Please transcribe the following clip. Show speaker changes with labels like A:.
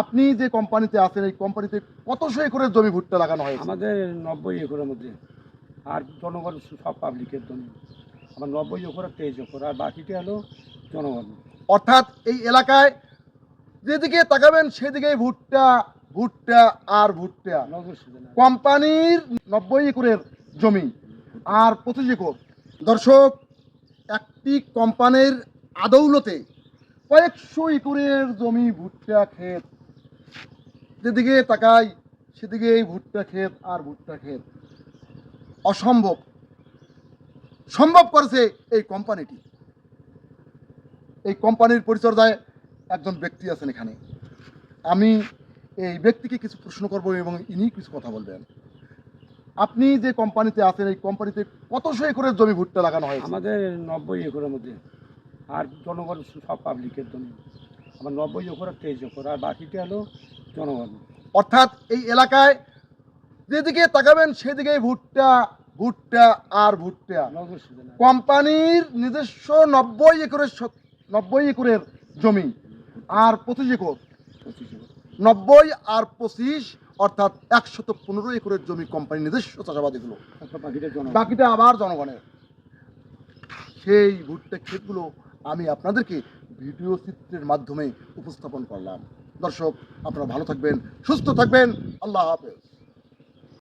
A: আপনি যে কোম্পানিতে আছেন এই কোম্পানিতে কতশো একরের জমি ভুট্টা লাগানো হয়েছে?
B: আমাদের 90 একরের মধ্যে, আর জনগণ সব পাবলিকের জমি। আমার 90 একর আর 23 একর, আর বাকিটা হলো জনগণ।
A: অর্থাৎ এই এলাকায় যেদিকে তাকাবেন সেদিকেই ভুট্টা, ভুট্টা আর ভুট্টা।
B: নজর শুধু না।
A: কোম্পানির 90 একরের জমি আর 25 একর। দর্শক, একটি কোম্পানির আদৌলতে কয়েকশো একরের জমি ভুট্টা ক্ষেত, যেদিকে তাকাই সেদিকে এই ভুট্টা ক্ষেত আর ভুট্টা ক্ষেত। অসম্ভব সম্ভব করেছে এই কোম্পানিটি। এই কোম্পানির পরিচর্যায় একজন ব্যক্তি আছেন এখানে। আমি এই ব্যক্তিকে কিছু প্রশ্ন করব এবং ইনি কিছু কথা বলবেন। আপনি যে কোম্পানিতে আছেন এই কোম্পানিতে কতশো একরের জমি ভুট্টা লাগানো হয়েছে?
B: আমাদের 90 একরের মধ্যে, আর জনগণ সব পাবলিকের জমি। আমার 90 একর আর 23 একর, আর বাকিটা হলো জনগণ।
A: অর্থাৎ এই এলাকায় যেদিকে তাকাবেন সেদিকেই ভুট্টা, ভুট্টা আর ভুট্টা।
B: নজর শুধু না।
A: কোম্পানির নিজস্ব 90 একরের জমি আর 25 একর।
B: 25 একর।
A: 90 আর 25 অর্থাৎ 115 একরের জমি কোম্পানি নিজস্ব চাষাবাদ এগুলো,
B: তারপর বাকিটা জনগণ।
A: বাকিটা আবার জনগণের। সেই ভুট্টা ক্ষেতগুলো আমি আপনাদেরকে ভিডিও চিত্রের মাধ্যমে উপস্থাপন করলাম। দর্শক, আপনারা ভালো থাকবেন, সুস্থ থাকবেন। আল্লাহ হাফেজ।